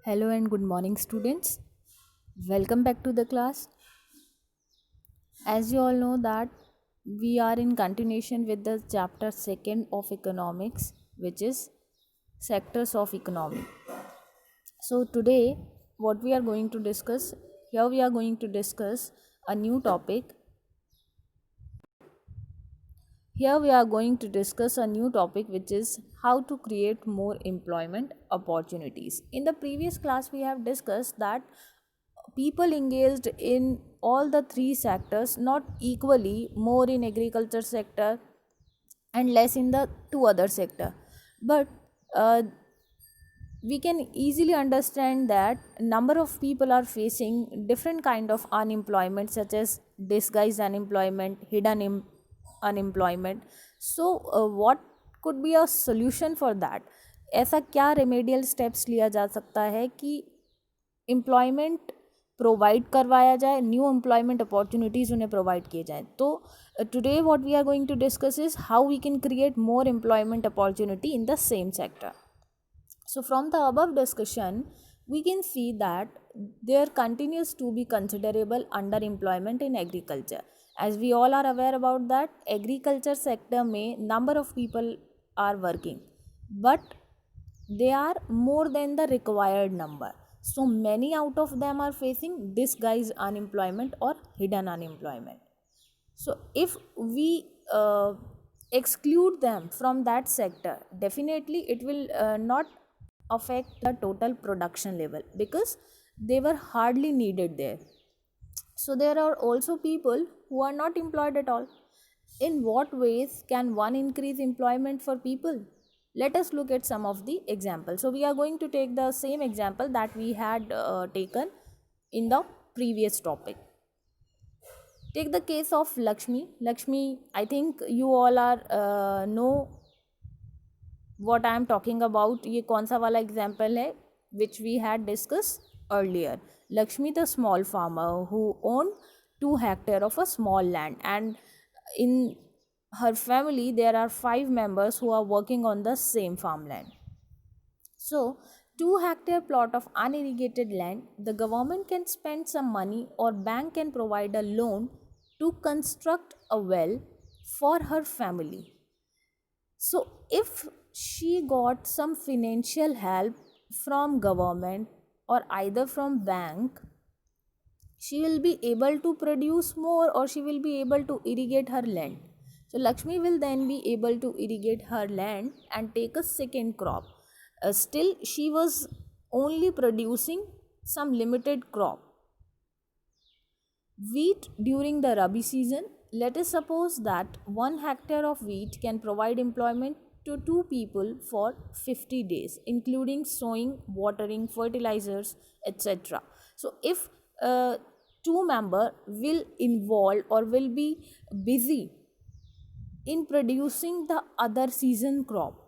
Hello and good morning, students. Welcome back to the class. As you all know that we are in continuation with the chapter 2nd of economics, which is sectors of economy. So today what we are going to discuss here we are going to discuss a new topic. Here we are going to discuss a new topic, which is how to create more employment opportunities. In the previous class we have discussed that people engaged in all the three sectors, not equally, more in agriculture sector and less in the two other sector, but uh, we can easily understand that number of people are facing different kind of unemployment, such as disguised unemployment, unemployment. So what could be a solution for that? ऐसा क्या remedial steps लिया जा सकता है कि employment provide करवाया जाए, new employment opportunities उन्हें प्रोवाइड किए जाएँ? तो today what we are going to discuss is how we can create more employment opportunity in the same sector. So, from the above discussion, we can see that there continues to be considerable underemployment in agriculture. As we all are aware about that, agriculture sector में number of people are working, but they are more than the required number. So many out of them are facing disguised unemployment or hidden unemployment. So if we exclude them from that sector, definitely it will not affect the total production level, because they were hardly needed there. So there are also people who are not employed at all. In what ways can one increase employment for people? Let us look at some of the examples. So we are going to take the same example that we had taken in the previous topic. Take the case of Lakshmi. Lakshmi, I think you all are know what I am talking about. ये कौन सा वाला example है which we had discussed earlier. Lakshmi, the small farmer who owned 2 hectares of a small land, and in her family there are 5 members who are working on the same farmland. So 2-hectare plot of unirrigated land, the government can spend some money or bank can provide a loan to construct a well for her family. So if she got some financial help from government or either from bank, she will be able to produce more, or she will be able to irrigate her land. So Lakshmi will then be able to irrigate her land and take a second crop. Still she was only producing some limited crop. Wheat during the Rabi season. Let us suppose that 1 hectare of wheat can provide employment to 2 people for 50 days, including sowing, watering, fertilizers, etc. So if 2 member will involve or will be busy in producing the other season crop,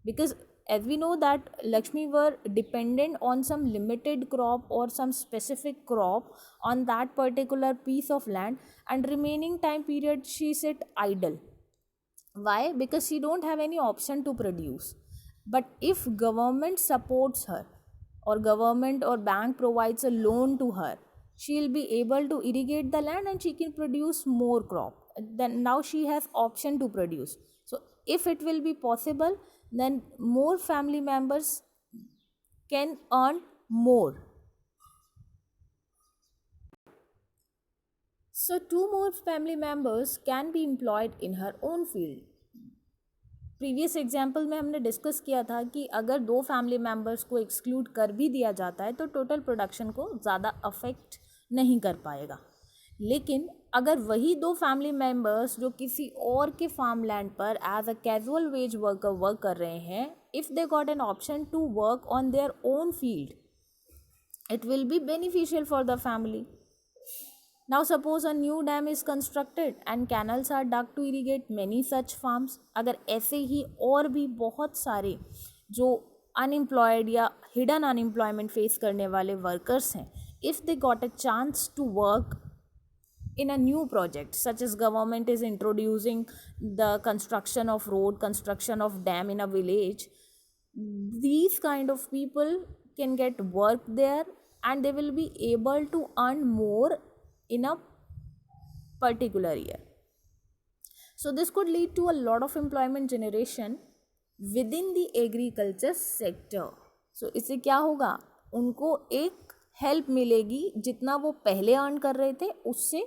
because as we know that Lakshmi were dependent on some limited crop or some specific crop on that particular piece of land, and remaining time period she sit idle. Why? Because she don't have any option to produce. But if government supports her, or government or bank provides a loan to her, she will be able to irrigate the land and she can produce more crop. Then now she has option to produce. So if it will be possible, then more family members can earn more. So 2 more family members can be employed in her own field. Previous example में हमने discuss किया था कि अगर 2 family members को exclude कर भी दिया जाता है तो टोटल प्रोडक्शन को ज़्यादा अफेक्ट नहीं कर पाएगा. लेकिन अगर वही 2 फैमिली मेम्बर्स जो किसी और के फार्म लैंड पर as a casual wage worker work कर रहे हैं, if they got an option to work on their own field, it will be beneficial for the family. Now suppose a new dam is constructed and canals are dug to irrigate many such farms. अगर ऐसे ही और भी बहुत सारे जो unemployed या hidden unemployment face करने वाले वर्कर्स हैं, if they got a chance to work in a new project, such as government is introducing the construction of road, construction of dam in a village, these kind of people can get work there, and they will be able to earn more in a particular year. So this could lead to a lot of employment generation within the agriculture sector. So इससे क्या होगा, उनको एक help मिलेगी, जितना वो पहले earn कर रहे थे उससे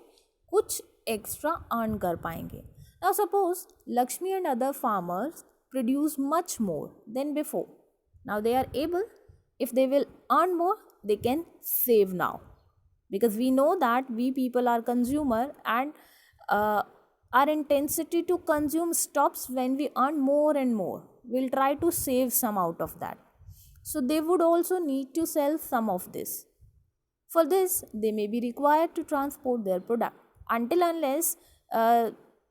कुछ एक्स्ट्रा अर्न कर पाएंगे. Now suppose Lakshmi and other farmers produce much more than before. Now they are able, if they will earn more, they can save now, because we know that we people are consumer, and our intensity to consume stops when we earn more and more. We'll try to save some out of that. So they would also need to sell some of this. For this, they may be required to transport their product. Until unless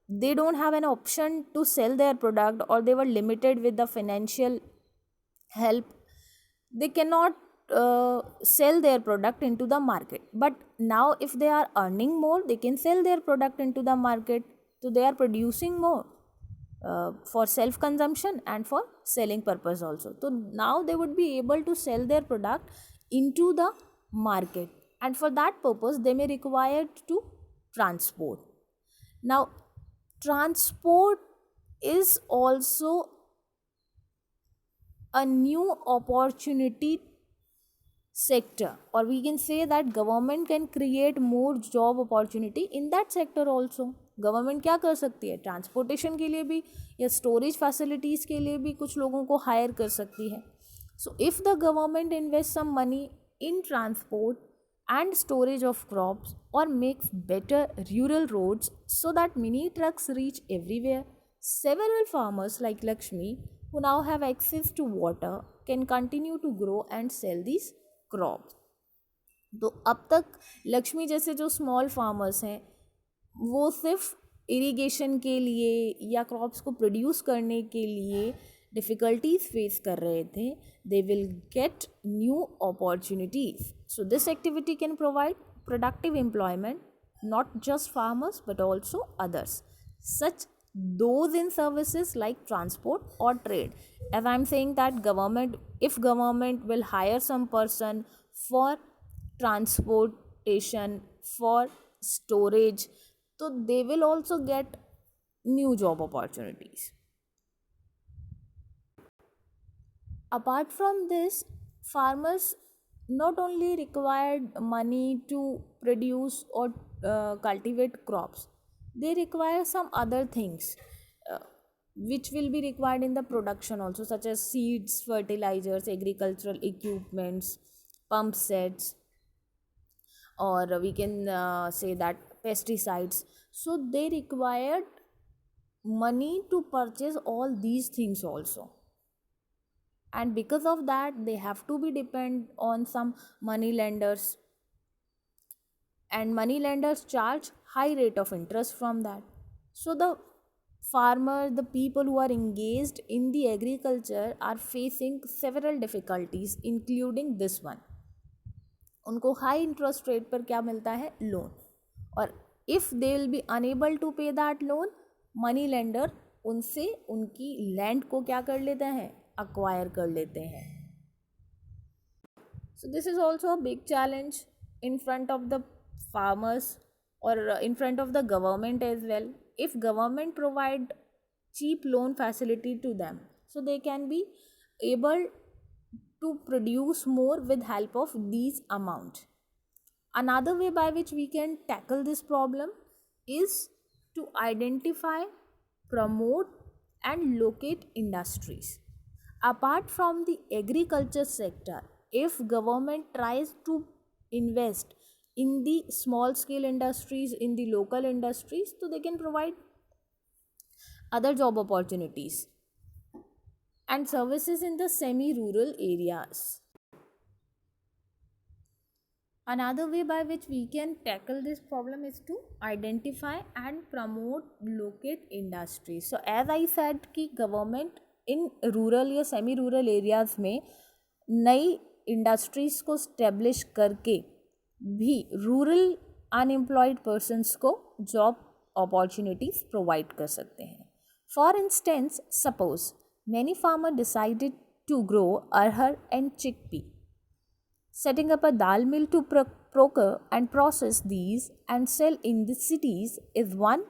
they don't have an option to sell their product, or they were limited with the financial help, they cannot sell their product into the market. But now if they are earning more, they can sell their product into the market. So they are producing more for self consumption and for selling purpose also. So now they would be able to sell their product into the market, and for that purpose they may require to transport. Now transport is also a new opportunity sector, or we can say that government can create more job opportunity in that sector also. Government क्या कर सकती है, transportation के लिए भी या storage facilities के लिए भी कुछ लोगों को हायर कर सकती है. So if the government invest some money in transport and storage of crops, or makes better rural roads so that mini trucks reach everywhere, several farmers like Lakshmi, who now have access to water, can continue to grow and sell these crops. तो अब तक लक्ष्मी जैसे जो small farmers हैं वो सिर्फ irrigation के लिए या क्रॉप्स को प्रोड्यूस करने के लिए डिफ़िकल्टीज फेस कर रहे थे, they will get new opportunities. So this activity can provide productive employment, not just farmers but also others, such those in services like transport or trade. As I'm saying that government, if government will hire some person for transportation, for storage, so they will also get new job opportunities. Apart from this, farmers not only required money to produce or cultivate crops, they require some other things uh, which will be required in the production also, such as seeds, fertilizers, agricultural equipments, pump sets, or we can say that pesticides. So they required money to purchase all these things also, and because of that they have to be depend on some money lenders, and money lenders charge high rate of interest from that. So the farmer, the people who are engaged in the agriculture are facing several difficulties, including this one. उनको high interest rate पर क्या मिलता है, loan, और if they will be unable to pay that loan, money lender उनसे उनकी land को क्या कर लेते हैं, अक्वायर कर लेते हैं. So this is also a big challenge in front of the farmers, or in front of the government as well. If government provide cheap loan facility to them, so they can be able to produce more with help of these amount. Another way by which we can tackle this problem is to identify, promote and locate industries. Apart from the agriculture sector, if government tries to invest in the small scale industries, in the local industries, so they can provide other job opportunities and services in the semi-rural areas. Another way by which we can tackle this problem is to identify and promote locate industries. So as I said कि government in rural या semi rural areas में नई industries को establish करके भी rural unemployed persons को job opportunities provide कर सकते हैं. For instance, suppose many farmers decided to grow arhar and chickpea. Setting up a dal mill to procure and process these and sell in the cities is one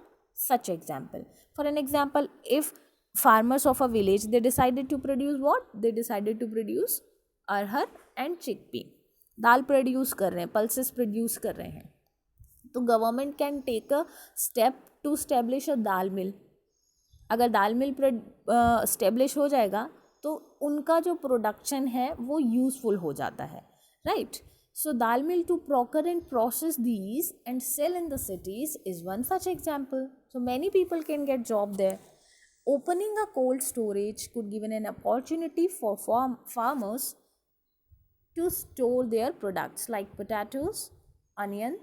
such example. For an example, if farmers of a village, they decided to produce what? They decided to produce arhar and chickpea, dal produce कर रहे हैं, pulses produce कर रहे हैं, तो government can take a step to establish a dal mill. अगर दाल मिल establish हो जाएगा तो उनका जो प्रोडक्शन है वो यूज़फुल हो जाता है, right. So dal mill to procure and process these and sell in the cities is one such example. So many people can get job there. Opening a cold storage could give an opportunity for farmers to store their products like potatoes, onion,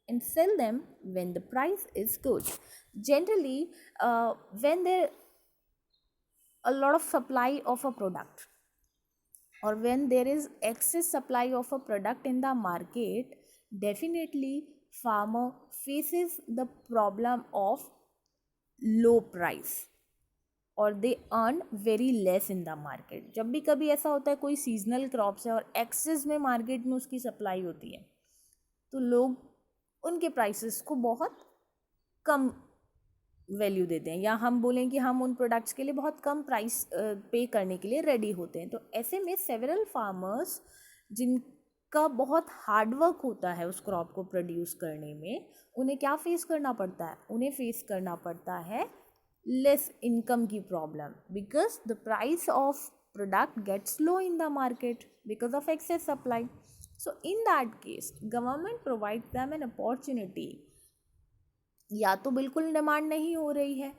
and sell them when the price is good. Generally, when there a lot of supply of a product, or when there is excess supply of a product in the market, definitely farmer faces the problem of low price और they earn very less in the market. जब भी कभी ऐसा होता है कोई seasonal crops है और एक्सेस में मार्केट में उसकी सप्लाई होती है, तो लोग उनके प्राइसेस को बहुत कम वैल्यू देते हैं, या हम बोलें कि हम उन प्रोडक्ट्स के लिए बहुत कम प्राइस पे करने के लिए रेडी होते हैं. तो ऐसे में सेवरल फार्मर्स जिनका बहुत हार्डवर्क होता है उस क्रॉप को प्रोड्यूस करने में, उन्हें क्या फेस करना पड़ता है? उन्हें फेस करना पड़ता है less income की problem, because the price of product gets low in the market because of excess supply. So in that case government provides them an opportunity. या तो बिल्कुल डिमांड नहीं हो रही है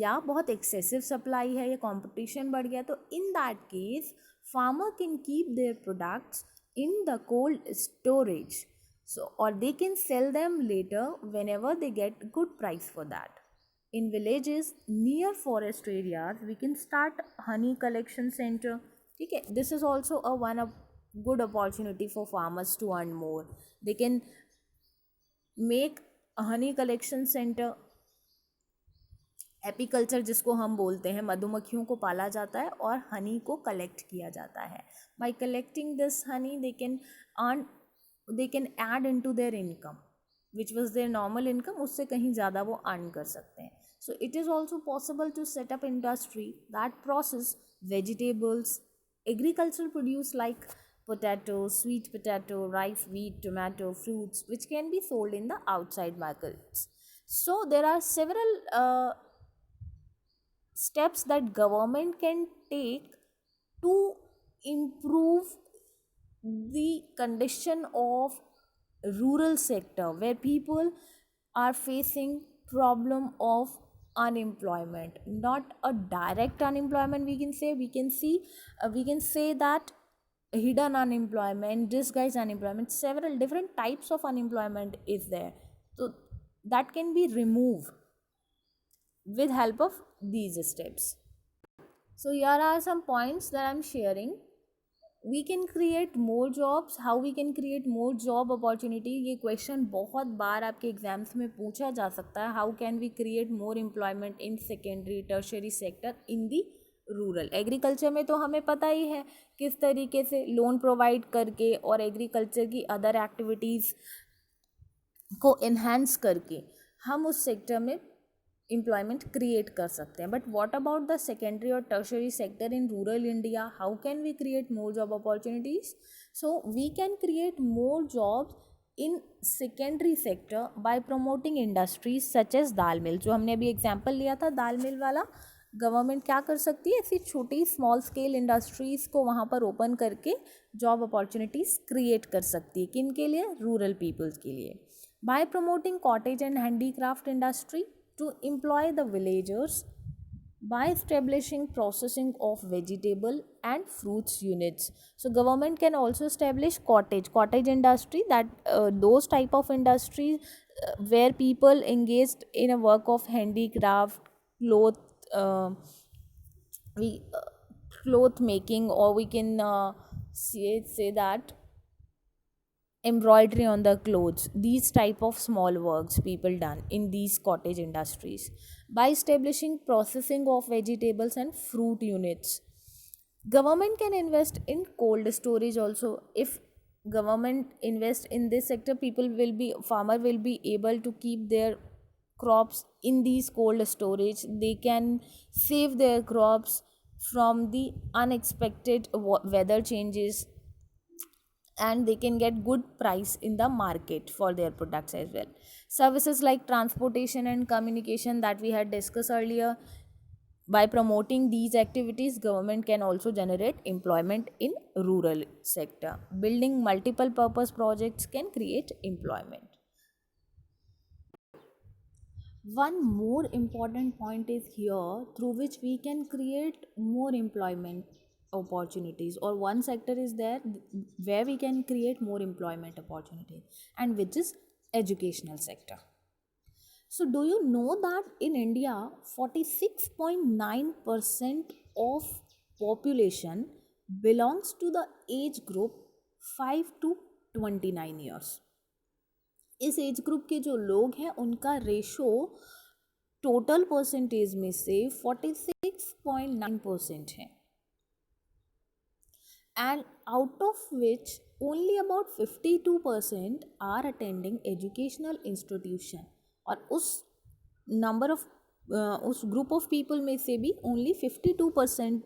या बहुत एक्सेसिव सप्लाई है या कंपटीशन बढ़ गया, तो in that case farmer can keep their products in the cold storage, so or they can sell them later whenever they get good price for that. In villages near forest areas we can start honey collection center. ठीक है, this is also a one of good opportunity for farmers to earn more. They can make a honey collection center. Apiculture जिसको हम बोलते हैं, मधुमक्खियों को पाला जाता है और हनी को कलेक्ट किया जाता है. Bye collecting this Honey they can add into their income which was their normal income, उससे कहीं ज़्यादा वो earn कर सकते हैं. So it is also possible to set up industry that process vegetables, agricultural produce like potato, sweet potato, rice, wheat, tomato, fruits, which can be sold in the outside markets. So there are several steps that government can take to improve the condition of rural sector where people are facing problem of unemployment. Not a direct unemployment, we can say that hidden unemployment, disguised unemployment, several different types of unemployment is there, so that can be removed with help of these steps. So here are some points that I'm sharing. We can create more jobs. How we can create more job opportunity? ये question बहुत बार आपके exams में पूछा जा सकता है. How can we create more employment in secondary tertiary sector in the rural. Agriculture में तो हमें पता ही है किस तरीके से लोन प्रोवाइड करके और एग्रीकल्चर की अदर एक्टिविटीज़ को इन्हांस करके हम उस सेक्टर में एम्प्लॉयमेंट क्रिएट कर सकते हैं. But what about the secondary और tertiary sector in rural India? How can we create more job opportunities? So we can create more jobs in secondary sector by promoting industries such as dal mill. जो हमने अभी example लिया था दाल मिल वाला, government क्या कर सकती है, ऐसी छोटी स्मॉल स्केल इंडस्ट्रीज़ को वहाँ पर ओपन करके जॉब अपॉर्चुनिटीज़ क्रिएट कर सकती है. किन के लिए? रूरल पीपल्स के लिए. Bye promoting cottage and handicraft industry to employ the villagers by establishing processing of vegetable and fruits units. So government can also establish cottage industry, that those type of industries where people engaged in a work of handicraft, cloth making, or we can say that embroidery on the clothes. These type of small works people done in these cottage industries. By establishing processing of vegetables and fruit units, government can invest in cold storage also. If government invest in this sector, farmer will be able to keep their crops in these cold storage. They can save their crops from the unexpected weather changes, and they can get good price in the market for their products as well. Services like transportation and communication that we had discussed earlier, by promoting these activities, government can also generate employment in rural sector. Building multiple purpose projects can create employment. One more important point is here, through which we can create more employment opportunities, or one sector is there where we can create more employment opportunities, and which is educational sector. So, do you know that in India, 46.9% of population belongs to the age group 5 to 29 years. इस age group के जो लोग हैं उनका ratio total percentage में से 46.9% है, and out of which only about 52% are attending educational institution. और उस ग्रुप ऑफ पीपल में से भी only 52%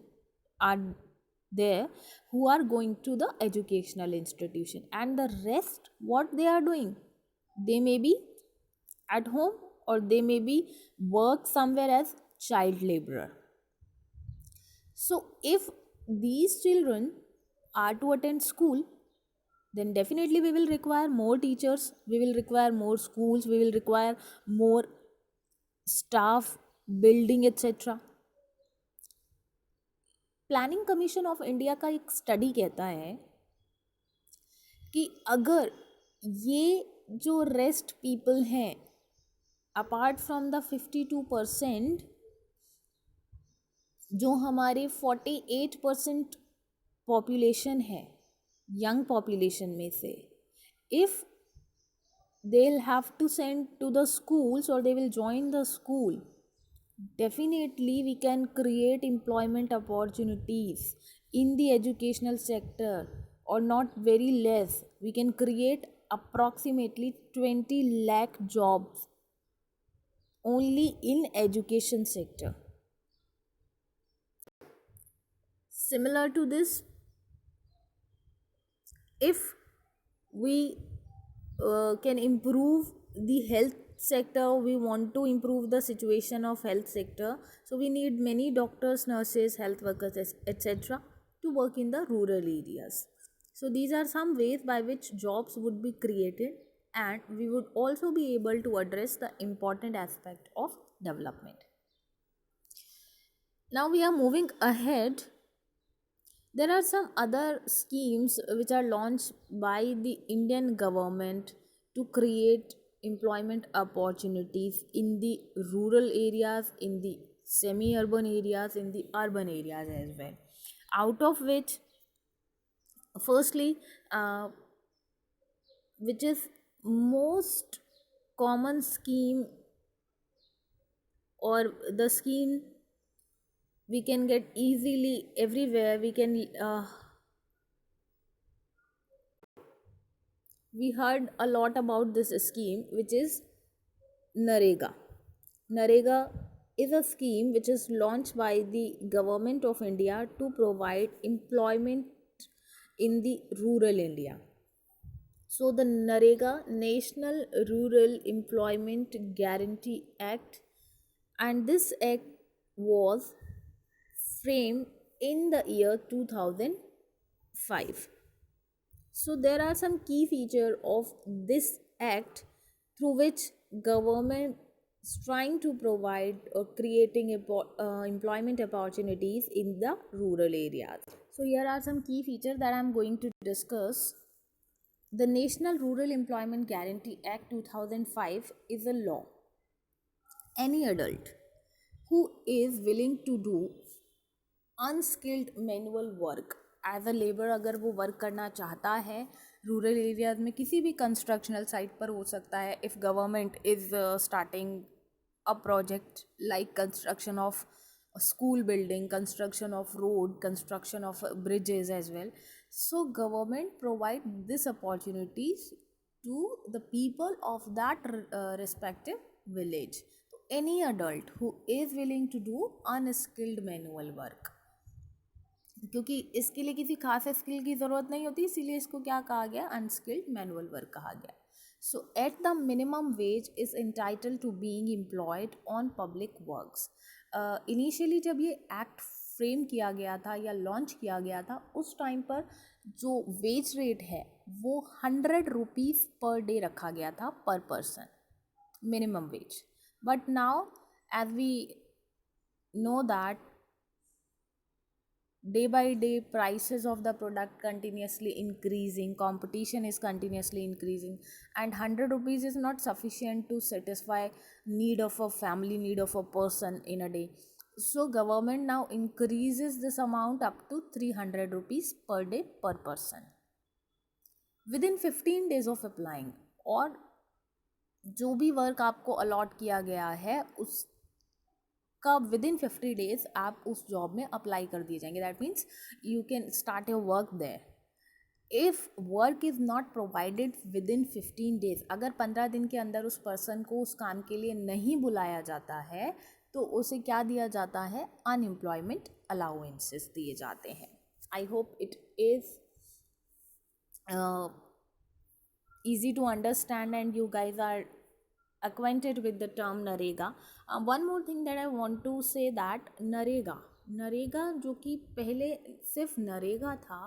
are there who are going to the educational institution, and the rest, what they are doing, they may be at home, or they may be work somewhere as child laborer. So if these children are to attend school, then definitely we will require more teachers, we will require more schools, we will require more staff, building, etc. Planning commission of India का एक study कहता है कि अगर ये जो rest people हैं, apart from the 52%, जो हमारे 48% पॉपुलेशन है यंग पॉपुलेशन में से, if they'll have to send to the schools or they will join the school, definitely we can create employment opportunities in the educational sector, or not very less, we can create approximately 20 lakh jobs only in education sector. Similar to this, if we can improve the health sector, we want to improve the situation of health sector, so we need many doctors, nurses, health workers, etc. to work in the rural areas. So these are some ways by which jobs would be created, and we would also be able to address the important aspect of development. Now we are moving ahead. There are some other schemes which are launched by the Indian government to create employment opportunities in the rural areas, in the semi-urban areas, in the urban areas as well. Out of which, firstly, which is most common scheme, or the scheme we can get easily everywhere, we heard a lot about this scheme, which is Narega. Narega is a scheme which is launched by the government of India to provide employment in the rural India. So the Narega, National Rural Employment Guarantee Act, and this act was framed in the year 2005. So there are some key features of this act through which government is trying to provide or creating employment opportunities in the rural areas. So here are some key features that I am going to discuss. The National Rural Employment Guarantee Act 2005 is a law. Any adult who is willing to do unskilled manual work as a labour, अगर वो work करना चाहता है rural areas में, किसी भी constructional site पर हो सकता है, if government is starting a project like construction of school building, construction of road, construction of bridges as well. So government provide this opportunities to the people of that respective village. Any adult who is willing to do unskilled manual work, क्योंकि इसके लिए किसी खास skill की ज़रूरत नहीं होती, इसीलिए इसको क्या कहा गया, अनस्किल्ड मैनुअल वर्क कहा गया. So at the minimum wage is entitled to being employed on public works. Initially जब ये एक्ट फ्रेम किया गया था या लॉन्च किया गया था, उस टाइम पर जो वेज रेट है वो 100 रुपीज़ पर डे रखा गया था पर person, minimum wage. But now as we know that day by day prices of the product continuously increasing, competition is continuously increasing, and 100 rupees is not sufficient to satisfy need of a family, need of a person in a day. So government now increases this amount up to 300 rupees per day per person within 15 days of applying. और जो भी work आपको allot किया गया है उस का within 50 days आप उस जॉब में अप्लाई कर दिए जाएंगे. That means you can start your work there. If work is not provided within 15 days, अगर 15 दिन के अंदर उस पर्सन को उस काम के लिए नहीं बुलाया जाता है तो उसे क्या दिया जाता है, अनएम्प्लॉयमेंट अलाउंसेस दिए जाते हैं. I hope it is easy to understand and you guys are acquainted with the term NREGA. One more thing that I want to say that NREGA जो कि पहले सिर्फ नरेगा था,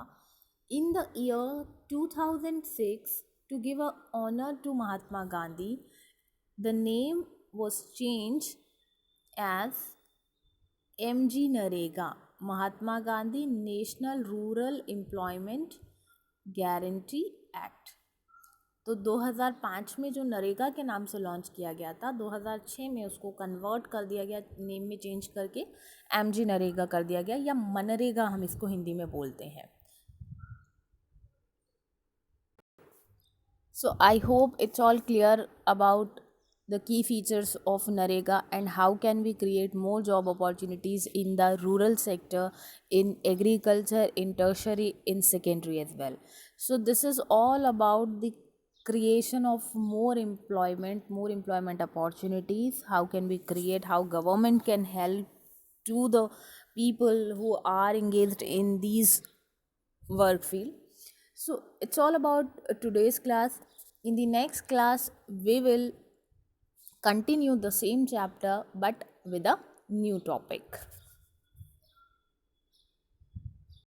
in the year 2006 to give a honor to Mahatma Gandhi, the name was changed as MG NREGA, Mahatma Gandhi national rural employment guarantee act. तो 2005 में जो नरेगा के नाम से लॉन्च किया गया था, 2006 में उसको कन्वर्ट कर दिया गया, नेम में चेंज करके एमजी नरेगा कर दिया गया, या मनरेगा हम इसको हिंदी में बोलते हैं. So I hope it's all clear about the key features of narega and how can we create more job opportunities in the rural sector, in agriculture, in tertiary, in secondary as well. So this is all about the creation of more employment opportunities. How can we create, how government can help to the people who are engaged in these work field. So it's all about today's class. In the next class we will continue the same chapter but with a new topic.